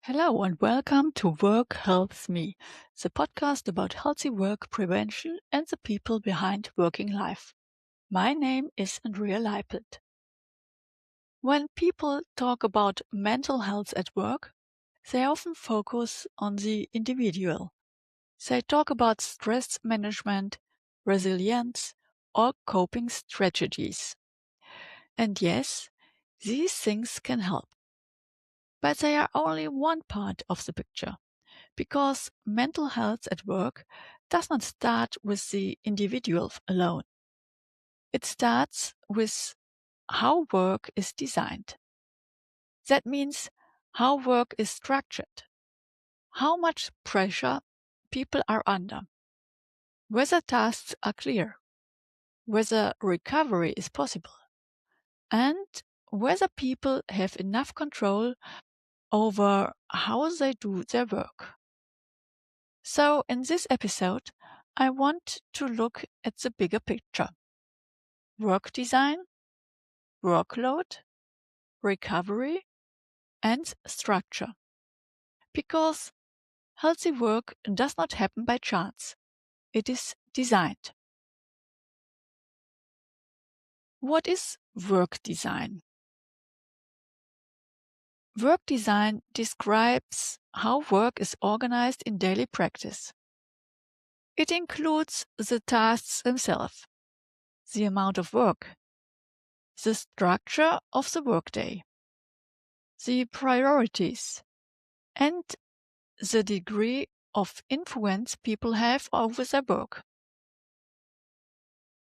Hello and welcome to Work Helps Me, the podcast about healthy work prevention and the people behind working life. My name is Andrea Leipelt. When people talk about mental health at work, they often focus on the individual. They talk about stress management, resilience, or coping strategies. And yes, these things can help. But they are only one part of the picture. Because mental health at work does not start with the individual alone. It starts with how work is designed. That means how work is structured, how much pressure people are under, whether tasks are clear, whether recovery is possible, and whether people have enough control over how they do their work. So in this episode, I want to look at the bigger picture. Work design, workload, recovery, and structure. Because healthy work does not happen by chance. It is designed. What is work design? Work design describes how work is organized in daily practice. It includes the tasks themselves, the amount of work, the structure of the workday, the priorities, and the degree of influence people have over their work.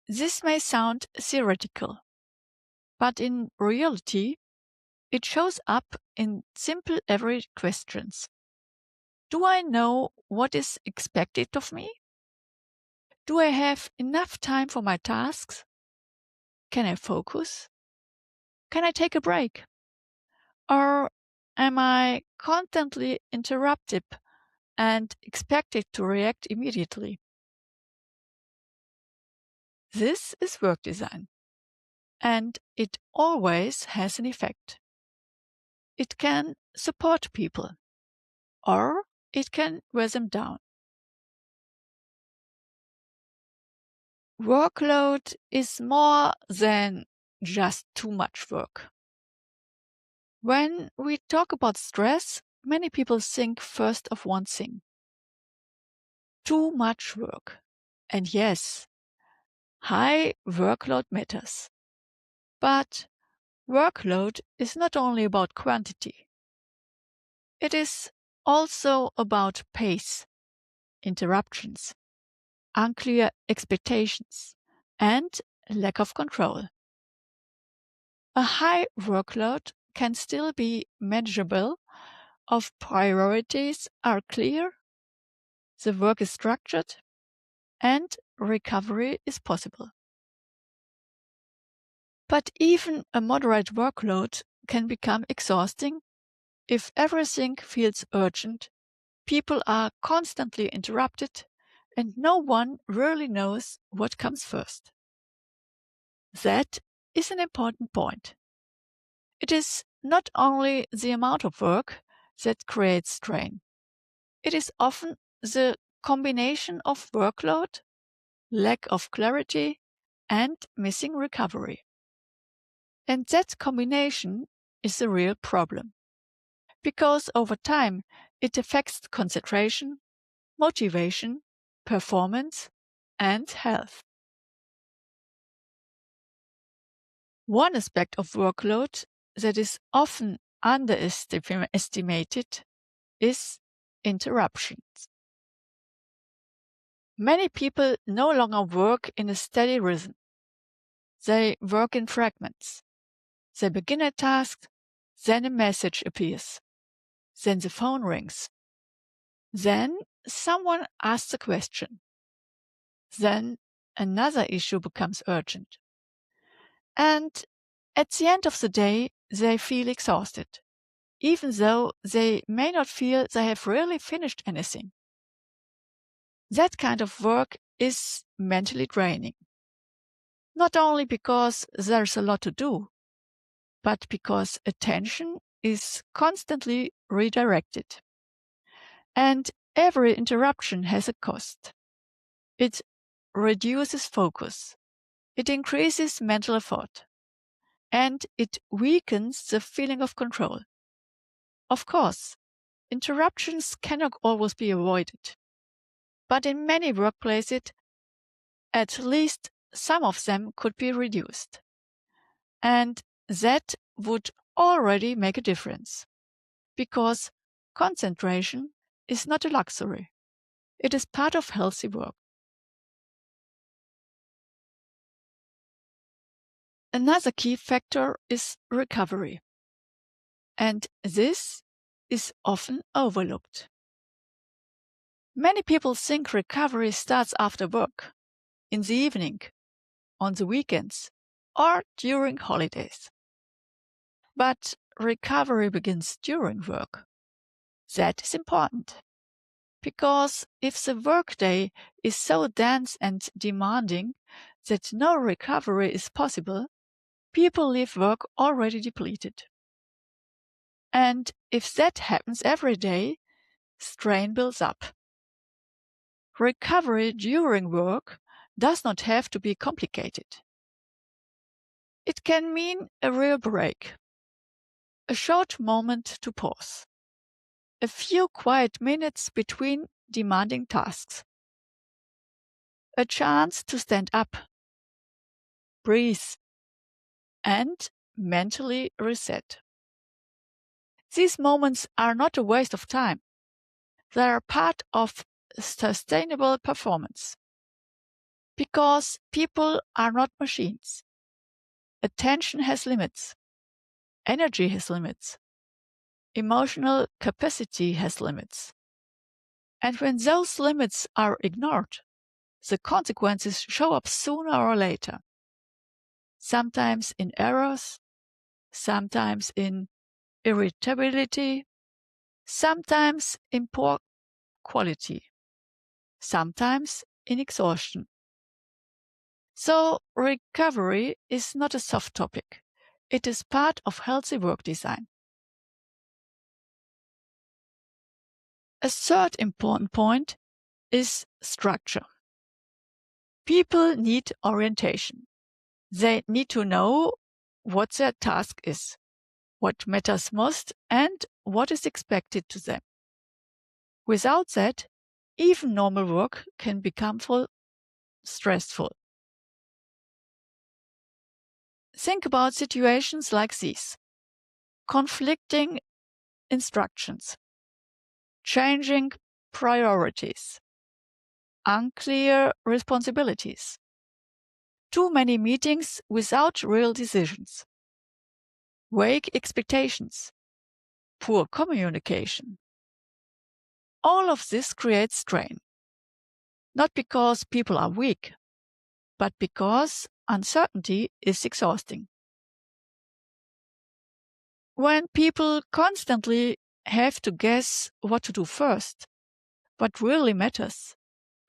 This may sound theoretical, but in reality, it shows up in simple everyday questions. Do I know what is expected of me? Do I have enough time for my tasks? Can I focus? Can I take a break? Or am I constantly interrupted and expected to react immediately? This is work design, and it always has an effect. It can support people, or it can wear them down. Workload is more than just too much work. When we talk about stress, many people think first of one thing: too much work. And yes, high workload matters. But workload is not only about quantity. It is also about pace, interruptions, unclear expectations, and lack of control. A high workload can still be manageable if priorities are clear, the work is structured, and recovery is possible. But even a moderate workload can become exhausting if everything feels urgent, people are constantly interrupted, and no one really knows what comes first. That is an important point. It is not only the amount of work that creates strain. It is often the combination of workload, lack of clarity, and missing recovery. And that combination is the real problem. Because over time, it affects concentration, motivation, performance, and health. One aspect of workload that is often underestimated is interruptions. Many people no longer work in a steady rhythm. They work in fragments. They begin a task, then a message appears. Then the phone rings. Then someone asks a question. Then another issue becomes urgent. And at the end of the day, they feel exhausted, even though they may not feel they have really finished anything. That kind of work is mentally draining. Not only because there's a lot to do, but because attention is constantly redirected. And every interruption has a cost. It reduces focus, it increases mental effort, and it weakens the feeling of control. Of course, interruptions cannot always be avoided, but in many workplaces, at least some of them could be reduced. And that would already make a difference, because concentration is not a luxury. It is part of healthy work. Another key factor is recovery, and this is often overlooked. Many people think recovery starts after work, in the evening, on the weekends, or during holidays. But recovery begins during work. That is important, because if the workday is so dense and demanding that no recovery is possible, people leave work already depleted. And if that happens every day, strain builds up. Recovery during work does not have to be complicated. It can mean a real break, a short moment to pause, a few quiet minutes between demanding tasks, a chance to stand up, breathe, and mentally reset. These moments are not a waste of time. They are part of sustainable performance. Because people are not machines. Attention has limits. Energy has limits. Emotional capacity has limits. And when those limits are ignored, the consequences show up sooner or later. Sometimes in errors, sometimes in irritability, sometimes in poor quality, sometimes in exhaustion. So recovery is not a soft topic. It is part of healthy work design. A third important point is structure. People need orientation. They need to know what their task is, what matters most, and what is expected to them. Without that, even normal work can become stressful. Think about situations like these: conflicting instructions, changing priorities, unclear responsibilities, too many meetings without real decisions, vague expectations, poor communication. All of this creates strain, not because people are weak, but because uncertainty is exhausting. When people constantly have to guess what to do first, what really matters,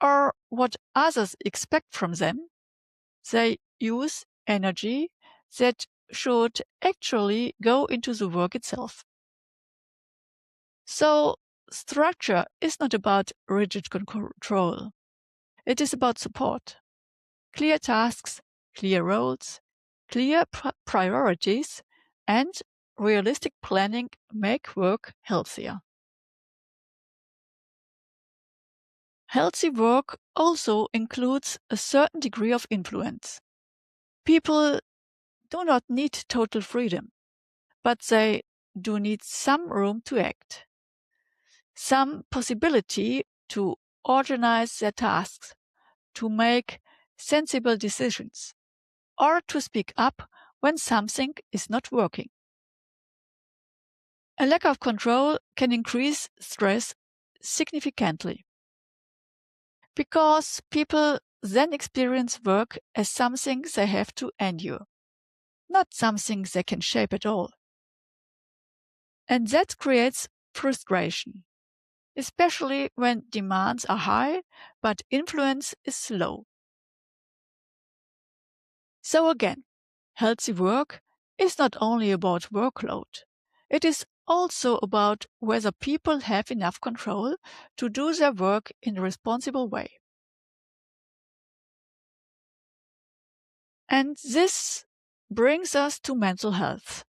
or what others expect from them, they use energy that should actually go into the work itself. So, structure is not about rigid control. It is about support. Clear tasks, clear roles, clear priorities, and realistic planning make work healthier. Healthy work also includes a certain degree of influence. People do not need total freedom, but they do need some room to act, some possibility to organize their tasks, to make sensible decisions, or to speak up when something is not working. A lack of control can increase stress significantly, because people then experience work as something they have to endure, not something they can shape at all. And that creates frustration, especially when demands are high but influence is low. So again, healthy work is not only about workload. It is also about whether people have enough control to do their work in a responsible way. And this brings us to mental health.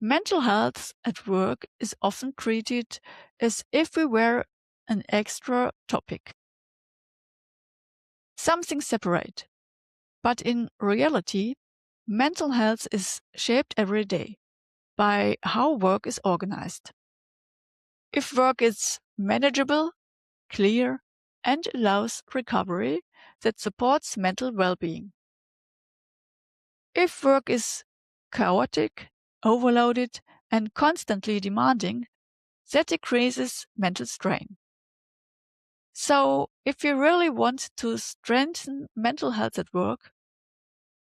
Mental health at work is often treated as if we were an extra topic, something separate. But in reality, mental health is shaped every day by how work is organized. If work is manageable, clear, and allows recovery, that supports mental well-being. If work is chaotic, overloaded, and constantly demanding, that decreases mental strain. So, if we really want to strengthen mental health at work,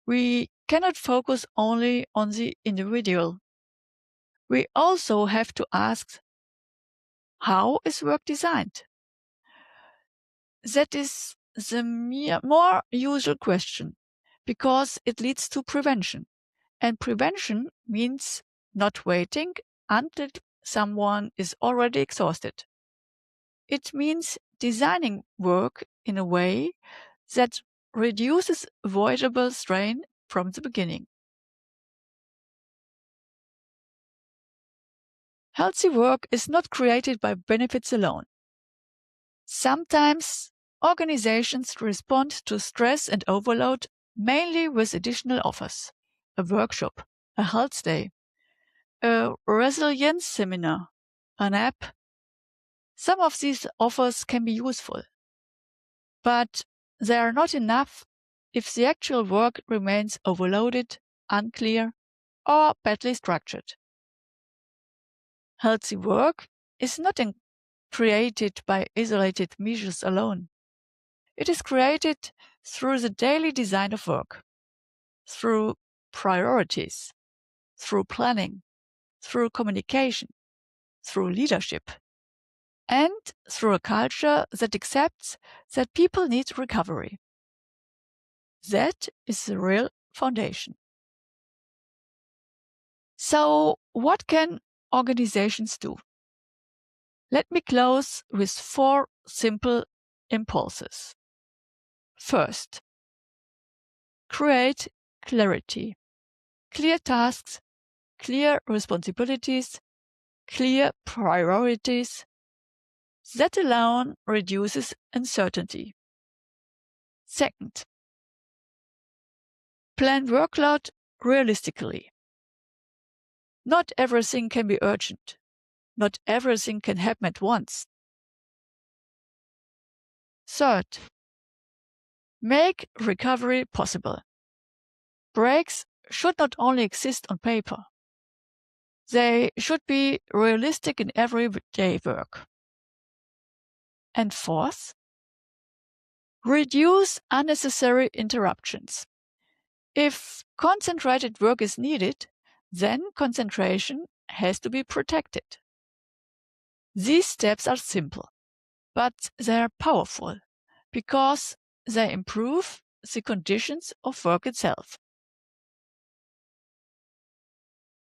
we cannot focus only on the individual. We also have to ask, how is work designed? That is the more usual question, because it leads to prevention. And prevention means not waiting until someone is already exhausted. It means designing work in a way that reduces avoidable strain from the beginning. Healthy work is not created by benefits alone. Sometimes organizations respond to stress and overload mainly with additional offers: a workshop, a health day, a resilience seminar, an app. Some of these offers can be useful, but they are not enough if the actual work remains overloaded, unclear, or badly structured. Healthy work is not created by isolated measures alone. It is created through the daily design of work, through priorities, through planning, through communication, through leadership, and through a culture that accepts that people need recovery. That is the real foundation. So, what can organizations do? Let me close with 4 simple impulses. First, create clarity. Clear tasks, clear responsibilities, clear priorities. That alone reduces uncertainty. Second, plan workload realistically. Not everything can be urgent. Not everything can happen at once. Third, make recovery possible. Breaks should not only exist on paper. They should be realistic in everyday work. And fourth, reduce unnecessary interruptions. If concentrated work is needed, then concentration has to be protected. These steps are simple, but they are powerful because they improve the conditions of work itself.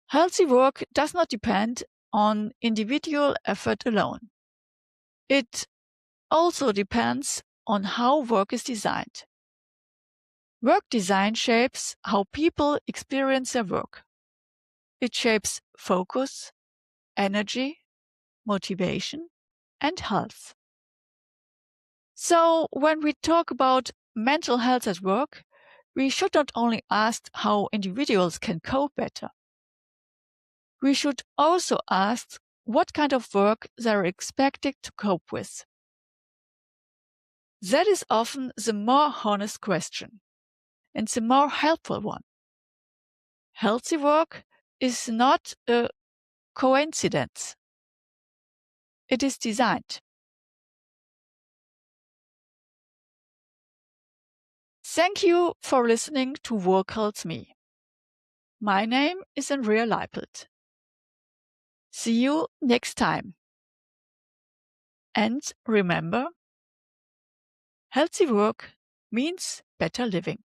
Healthy work does not depend on individual effort alone. It also depends on how work is designed. Work design shapes how people experience their work. It shapes focus, energy, motivation, and health. So, when we talk about mental health at work, we should not only ask how individuals can cope better. We should also ask what kind of work they are expected to cope with. That is often the more honest question and the more helpful one. Healthy work is not a coincidence. It is designed. Thank you for listening to Work Helps Me. My name is Andrea Leipelt. See you next time. And remember, healthy work means better living.